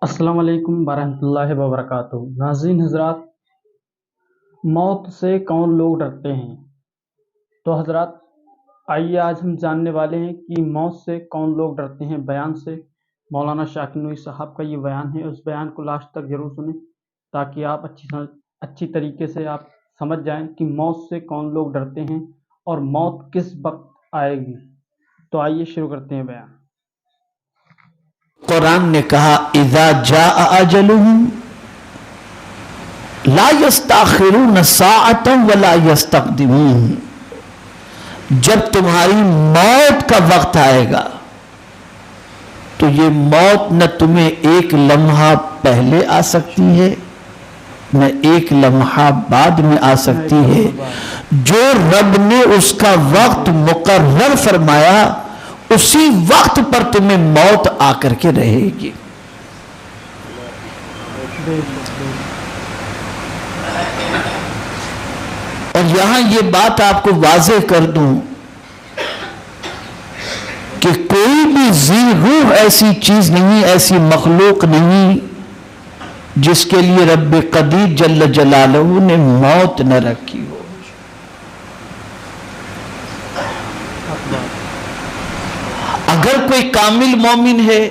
السلام علیکم ورحمۃ اللہ وبرکاتہ۔ ناظرین حضرات، موت سے کون لوگ ڈرتے ہیں؟ تو حضرات آئیے آج ہم جاننے والے ہیں کہ موت سے کون لوگ ڈرتے ہیں۔ بیان سے مولانا شاکر نوری صاحب کا یہ بیان ہے، اس بیان کو لاسٹ تک ضرور سنیں تاکہ آپ اچھی طریقے سے آپ سمجھ جائیں کہ موت سے کون لوگ ڈرتے ہیں اور موت کس وقت آئے گی۔ تو آئیے شروع کرتے ہیں بیان۔ قرآن نے کہا اذا جاء اجلهم لا يستاخرون ساعة ولا يستقدمون، جب تمہاری موت کا وقت آئے گا تو یہ موت نہ تمہیں ایک لمحہ پہلے آ سکتی ہے نہ ایک لمحہ بعد میں آ سکتی ہے۔ جو رب نے اس کا وقت مقرر فرمایا اسی وقت پر تمہیں موت آ کر کے رہے گی۔ اور یہاں یہ بات آپ کو واضح کر دوں کہ کوئی بھی ذی روح ایسی چیز نہیں، ایسی مخلوق نہیں جس کے لیے رب قدیر جل جلالہ نے موت نہ رکھی ہو۔ اگر کوئی کامل مومن ہے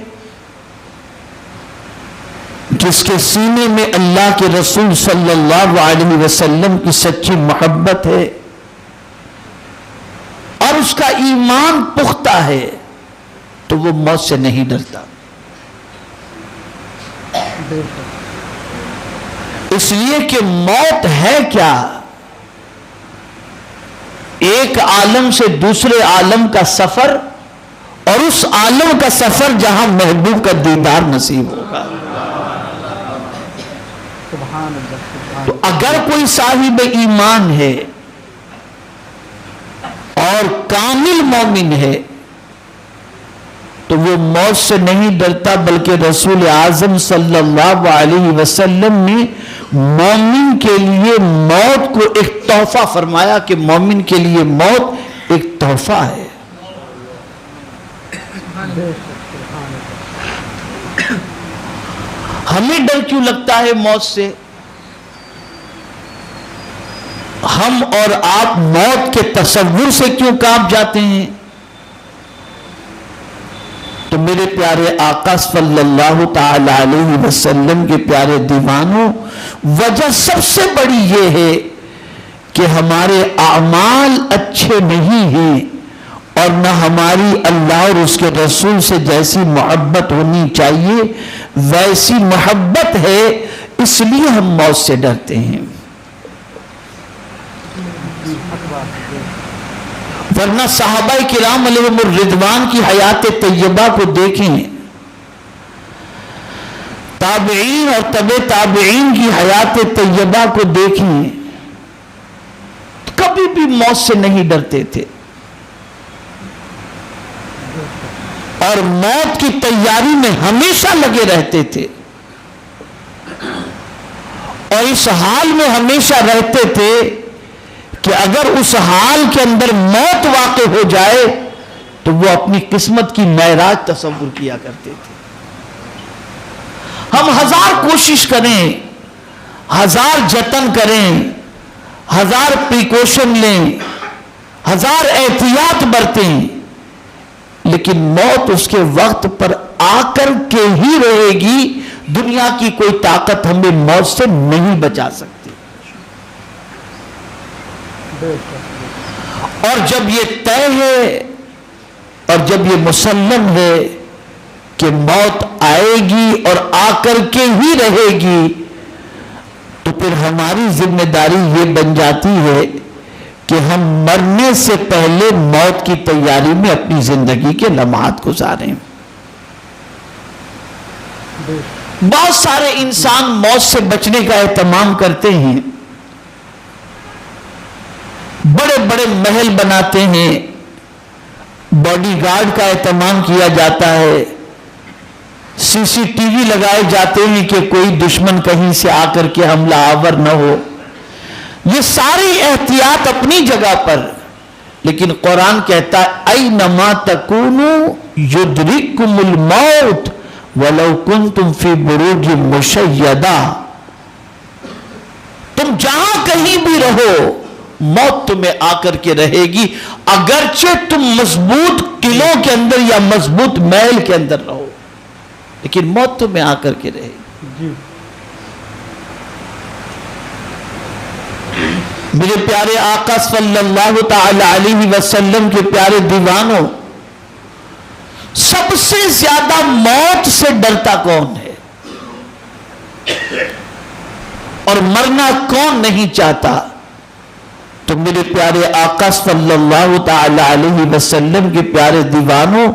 جس کے سینے میں اللہ کے رسول صلی اللہ علیہ وسلم کی سچی محبت ہے اور اس کا ایمان پختہ ہے تو وہ موت سے نہیں ڈرتا، اس لیے کہ موت ہے کیا؟ ایک عالم سے دوسرے عالم کا سفر، اور اس عالم کا سفر جہاں محبوب کا دیدار نصیب ہوگا۔ تو اگر کوئی صاحب ایمان ہے اور کامل مومن ہے تو وہ موت سے نہیں ڈرتا، بلکہ رسول اعظم صلی اللہ علیہ وسلم نے مومن کے لیے موت کو ایک تحفہ فرمایا کہ مومن کے لیے موت ایک تحفہ ہے۔ ہمیں ڈر کیوں لگتا ہے موت سے؟ ہم اور آپ موت کے تصور سے کیوں کانپ جاتے ہیں؟ تو میرے پیارے آقا صلی اللہ تعالی علیہ وسلم کے پیارے دیوانوں، وجہ سب سے بڑی یہ ہے کہ ہمارے اعمال اچھے نہیں ہیں اور نہ ہماری اللہ اور اس کے رسول سے جیسی محبت ہونی چاہیے ویسی محبت ہے، اس لیے ہم موت سے ڈرتے ہیں۔ ورنہ صحابہ کرام علیہم الرضوان کی حیات طیبہ کو دیکھیں، تابعین اور تبع تابعین کی حیات طیبہ کو دیکھیں، کبھی بھی موت سے نہیں ڈرتے تھے اور موت کی تیاری میں ہمیشہ لگے رہتے تھے، اور اس حال میں ہمیشہ رہتے تھے کہ اگر اس حال کے اندر موت واقع ہو جائے تو وہ اپنی قسمت کی معراج تصور کیا کرتے تھے۔ ہم ہزار کوشش کریں، ہزار جتن کریں، ہزار پریکوشن لیں، ہزار احتیاط برتیں، لیکن موت اس کے وقت پر آ کر کے ہی رہے گی۔ دنیا کی کوئی طاقت ہمیں موت سے نہیں بچا سکتی۔ اور جب یہ طے ہے اور جب یہ مسلم ہے کہ موت آئے گی اور آ کر کے ہی رہے گی، تو پھر ہماری ذمہ داری یہ بن جاتی ہے کہ ہم مرنے سے پہلے موت کی تیاری میں اپنی زندگی کے لمحات گزاریں۔ بہت سارے انسان موت سے بچنے کا اہتمام کرتے ہیں، بڑے بڑے محل بناتے ہیں، باڈی گارڈ کا اہتمام کیا جاتا ہے، سی سی ٹی وی لگائے جاتے ہیں کہ کوئی دشمن کہیں سے آ کر کے حملہ آور نہ ہو۔ یہ ساری احتیاط اپنی جگہ پر، لیکن قرآن کہتا ہے اینما تکونوا یدرککم الموت وَلَوْ كُنْتُمْ فِي بُرُوجٍ مُشَيَّدَةٍ، تم جہاں کہیں بھی رہو موت تمہیں آ کر کے رہے گی، اگرچہ تم مضبوط قلعوں کے اندر یا مضبوط محل کے اندر رہو، لیکن موت تمہیں آ کر کے رہے گی۔ میرے پیارے آقا صلی اللہ تعالی علیہ وسلم کے پیارے دیوانوں، سب سے زیادہ موت سے ڈرتا کون ہے اور مرنا کون نہیں چاہتا؟ تو میرے پیارے آقا صلی اللہ تعالی علیہ وسلم کے پیارے دیوانوں،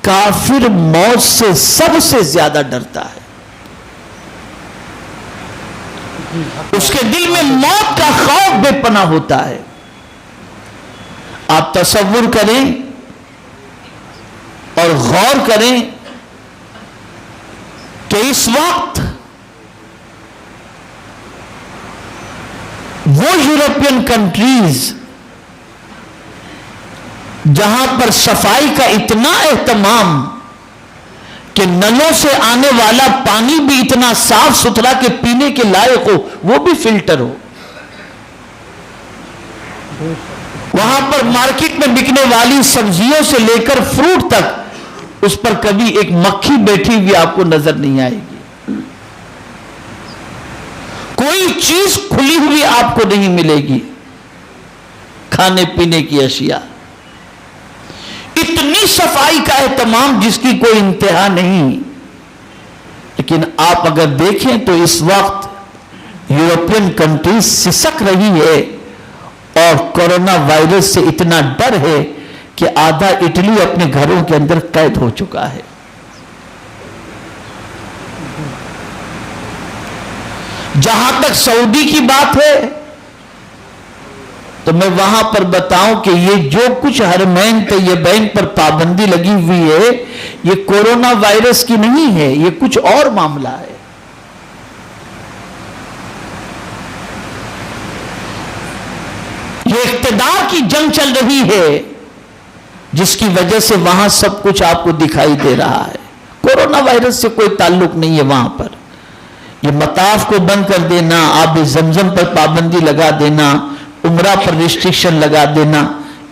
کافر موت سے سب سے زیادہ ڈرتا ہے۔ اس کے دل میں موت کا خوف بے پناہ ہوتا ہے۔ آپ تصور کریں اور غور کریں کہ اس وقت وہ یورپین کنٹریز جہاں پر صفائی کا اتنا اہتمام کہ نلوں سے آنے والا پانی بھی اتنا صاف ستھرا کہ پینے کے لائق ہو، وہ بھی فلٹر ہو، وہاں پر مارکیٹ میں بکنے والی سبزیوں سے لے کر فروٹ تک اس پر کبھی ایک مکھی بیٹھی ہوئی آپ کو نظر نہیں آئے گی، کوئی چیز کھلی ہوئی آپ کو نہیں ملے گی، کھانے پینے کی اشیاء، اتنی صفائی کا اہتمام جس کی کوئی انتہا نہیں۔ لیکن آپ اگر دیکھیں تو اس وقت یورپین کنٹریز سسک رہی ہے اور کورونا وائرس سے اتنا ڈر ہے کہ آدھا اٹلی اپنے گھروں کے اندر قید ہو چکا ہے۔ جہاں تک سعودی کی بات ہے تو میں وہاں پر بتاؤں کہ یہ جو کچھ حرمین طیبین پر پابندی لگی ہوئی ہے یہ کورونا وائرس کی نہیں ہے، یہ کچھ اور معاملہ ہے۔ یہ اقتدار کی جنگ چل رہی ہے جس کی وجہ سے وہاں سب کچھ آپ کو دکھائی دے رہا ہے۔ کورونا وائرس سے کوئی تعلق نہیں ہے وہاں پر۔ یہ مطاف کو بند کر دینا، آب زمزم پر پابندی لگا دینا، عمرہ پر ریسٹرکشن لگا دینا،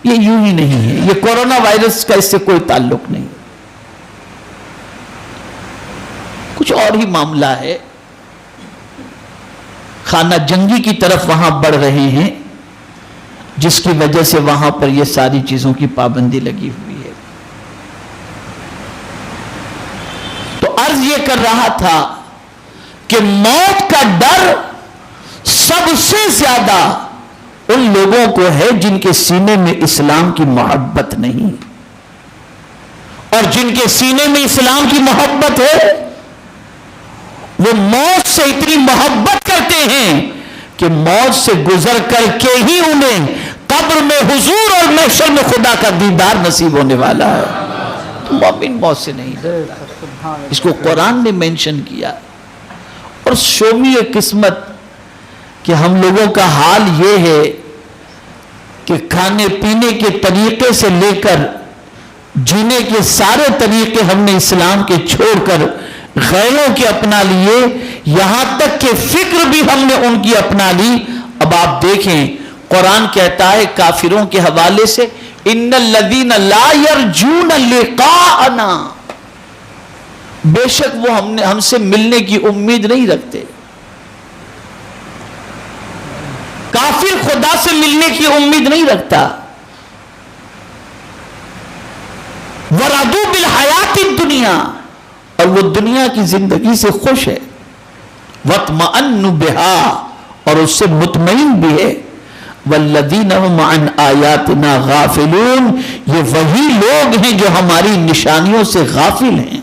یہ یوں ہی نہیں ہے، یہ کورونا وائرس کا اس سے کوئی تعلق نہیں، کچھ اور ہی معاملہ ہے۔ خانہ جنگی کی طرف وہاں بڑھ رہے ہیں جس کی وجہ سے وہاں پر یہ ساری چیزوں کی پابندی لگی ہوئی ہے۔ تو عرض یہ کر رہا تھا کہ موت کا ڈر سب سے زیادہ ان لوگوں کو ہے جن کے سینے میں اسلام کی محبت نہیں، اور جن کے سینے میں اسلام کی محبت ہے وہ موت سے اتنی محبت کرتے ہیں کہ موت سے گزر کر کے ہی انہیں قبر میں حضور اور محشر میں خدا کا دیدار نصیب ہونے والا ہے۔ تو مومن موت سے نہیں ڈرتا، اس کو قرآن نے مینشن کیا۔ اور شومی قسمت کہ ہم لوگوں کا حال یہ ہے کہ کھانے پینے کے طریقے سے لے کر جینے کے سارے طریقے ہم نے اسلام کے چھوڑ کر غیروں کے اپنا لیے، یہاں تک کہ فکر بھی ہم نے ان کی اپنا لی۔ اب آپ دیکھیں قرآن کہتا ہے کافروں کے حوالے سے ان الذین لا یرجون لقاءنا، بے شک وہ ہم سے ملنے کی امید نہیں رکھتے۔ کافر خدا سے ملنے کی امید نہیں رکھتا۔ وَرَضُوا بِالْحَيَاةِ الدُّنْيَا، اور وہ دنیا کی زندگی سے خوش ہے۔ وَاطْمَأَنُّ بِهَا، اور اس سے مطمئن بھی ہے۔ وَالَّذِينَ هُمْ عَنْ آيَاتِنَا غَافِلُونَ، یہ وہی لوگ ہیں جو ہماری نشانیوں سے غافل ہیں۔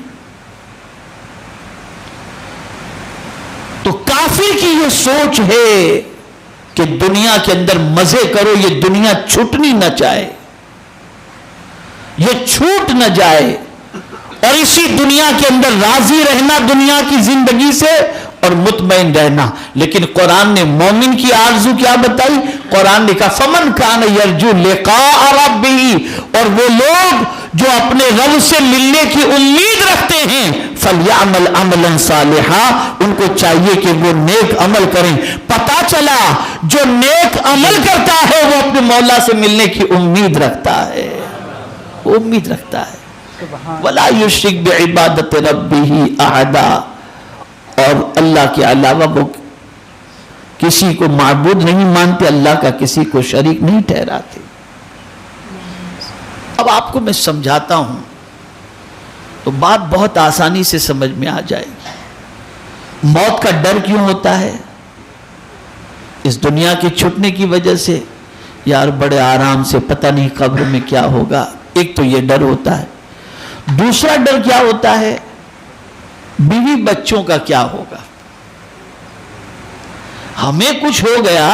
تو کافر کی یہ سوچ ہے کہ دنیا کے اندر مزے کرو، یہ دنیا چھوٹنی نہ چاہے، یہ چھوٹ نہ جائے، اور اسی دنیا کے اندر راضی رہنا دنیا کی زندگی سے اور مطمئن رہنا۔ لیکن قرآن نے مومن کی آرزو کیا بتائی؟ قرآن نے کہا فمن کان یرجو لقاء ربہ، اور وہ لوگ جو اپنے رب سے ملنے کی امید رکھتے ہیں، فلیعمل عملا صالحا، ان کو چاہیے کہ وہ نیک عمل کریں۔ پتا چلا جو نیک عمل کرتا ہے وہ اپنے مولا سے ملنے کی امید رکھتا ہے، امید رکھتا ہے۔ ولا یشرک بعبادت ربہ احدا، اور اللہ کے علاوہ وہ کسی کو معبود نہیں مانتے، اللہ کا کسی کو شریک نہیں ٹھہراتے۔ اب آپ کو میں سمجھاتا ہوں تو بات بہت آسانی سے سمجھ میں آ جائے گی۔ موت کا ڈر کیوں ہوتا ہے؟ اس دنیا کے چھٹنے کی وجہ سے، یار بڑے آرام سے، پتہ نہیں قبر میں کیا ہوگا، ایک تو یہ ڈر ہوتا ہے۔ دوسرا ڈر کیا ہوتا ہے؟ بیوی بچوں کا کیا ہوگا؟ ہمیں کچھ ہو گیا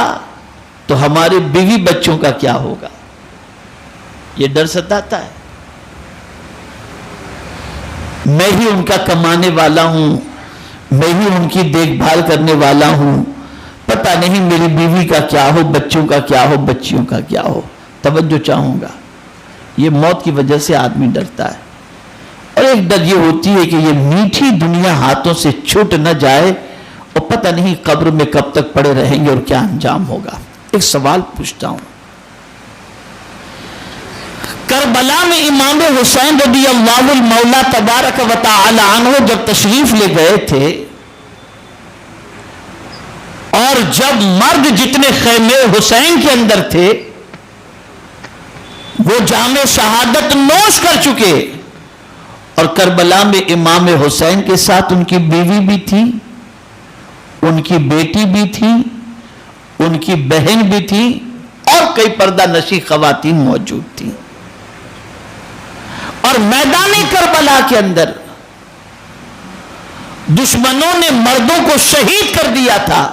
تو ہمارے بیوی بچوں کا کیا ہوگا؟ یہ ڈر ستاتا ہے۔ میں ہی ان کا کمانے والا ہوں، میں ہی ان کی دیکھ بھال کرنے والا ہوں، پتہ نہیں میری بیوی کا کیا ہو، بچوں کا کیا ہو، بچیوں کا کیا ہو، توجہ چاہوں گا۔ یہ موت کی وجہ سے آدمی ڈرتا ہے۔ اور ایک ڈر یہ ہوتی ہے کہ یہ میٹھی دنیا ہاتھوں سے چھوٹ نہ جائے، اور پتہ نہیں قبر میں کب تک پڑے رہیں گے اور کیا انجام ہوگا۔ ایک سوال پوچھتا ہوں، کربلا میں امام حسین رضی اللہ المولا تبارک و تعالی عنہ جب تشریف لے گئے تھے، اور جب مرد جتنے خیمے حسین کے اندر تھے وہ جام شہادت نوش کر چکے، اور کربلا میں امام حسین کے ساتھ ان کی بیوی بھی تھی، ان کی بیٹی بھی تھی، ان کی بہن بھی تھی، اور کئی پردہ نشی خواتین موجود تھیں۔ اور میدان کربلا کے اندر دشمنوں نے مردوں کو شہید کر دیا تھا،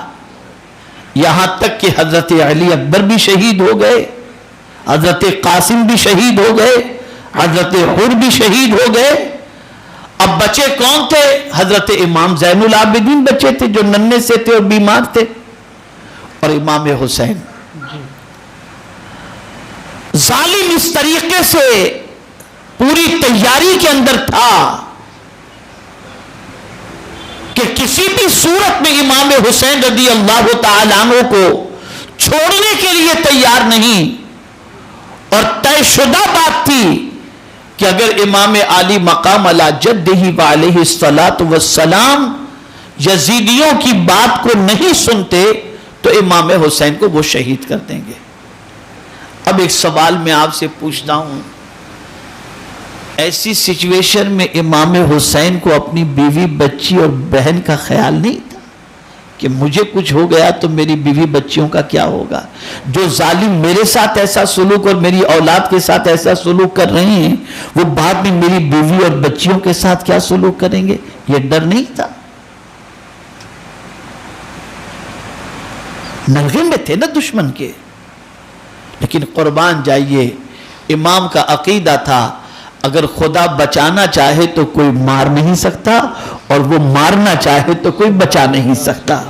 یہاں تک کہ حضرت علی اکبر بھی شہید ہو گئے، حضرت قاسم بھی شہید ہو گئے، حضرت حر بھی شہید ہو گئے۔ اب بچے کون تھے؟ حضرت امام زین العابدین بچے تھے جو ننھے سے تھے اور بیمار تھے، اور امام حسین۔ ظالم اس طریقے سے پوری تیاری کے اندر تھا کہ کسی بھی صورت میں امام حسین رضی اللہ تعالیٰ عنہ کو چھوڑنے کے لیے تیار نہیں، اور طے شدہ بات تھی کہ اگر امام علی مقام علی جدہ وعلیہ الصلاۃ والسلام یزیدیوں کی بات کو نہیں سنتے تو امام حسین کو وہ شہید کر دیں گے۔ اب ایک سوال میں آپ سے پوچھتا ہوں، ایسی سچویشن میں امام حسین کو اپنی بیوی بچی اور بہن کا خیال نہیں تھا کہ مجھے کچھ ہو گیا تو میری بیوی بچیوں کا کیا ہوگا؟ جو ظالم میرے ساتھ ایسا سلوک اور میری اولاد کے ساتھ ایسا سلوک کر رہے ہیں، وہ بعد میں میری بیوی اور بچیوں کے ساتھ کیا سلوک کریں گے؟ یہ ڈر نہیں تھا؟ نلغے میں تھے نا دشمن کے، لیکن قربان جائیے امام کا عقیدہ تھا اگر خدا بچانا چاہے تو کوئی مار نہیں سکتا، اور وہ مارنا چاہے تو کوئی بچا نہیں سکتا۔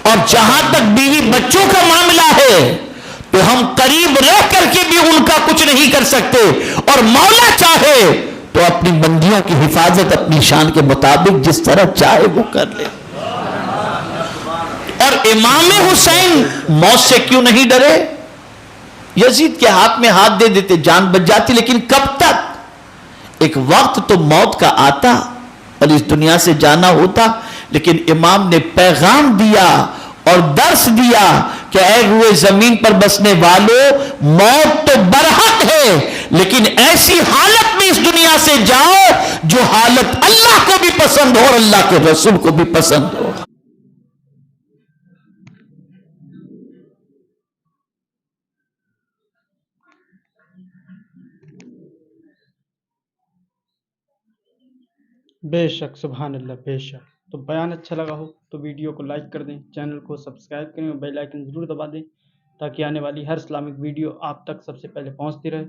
اور جہاں تک بیوی بچوں کا معاملہ ہے تو ہم قریب رہ کر کے بھی ان کا کچھ نہیں کر سکتے، اور مولا چاہے تو اپنی بندیوں کی حفاظت اپنی شان کے مطابق جس طرح چاہے وہ کر لے۔ اور امام حسین موت سے کیوں نہیں ڈرے؟ یزید کے ہاتھ میں ہاتھ دے دیتے، جان بچ جاتی، لیکن کب تک؟ ایک وقت تو موت کا آتا اور اس دنیا سے جانا ہوتا، لیکن امام نے پیغام دیا اور درس دیا کہ اے روئے زمین پر بسنے والوں، موت تو برحق ہے، لیکن ایسی حالت میں اس دنیا سے جاؤ جو حالت اللہ کو بھی پسند ہو اور اللہ کے رسول کو بھی پسند ہو۔ بے شک، سبحان اللہ، بے شک۔ تو بیان اچھا لگا ہو تو ویڈیو کو لائک کر دیں، چینل کو سبسکرائب کریں اور بیل آئیکن ضرور دبا دیں تاکہ آنے والی ہر اسلامک ویڈیو آپ تک سب سے پہلے پہنچتی رہے۔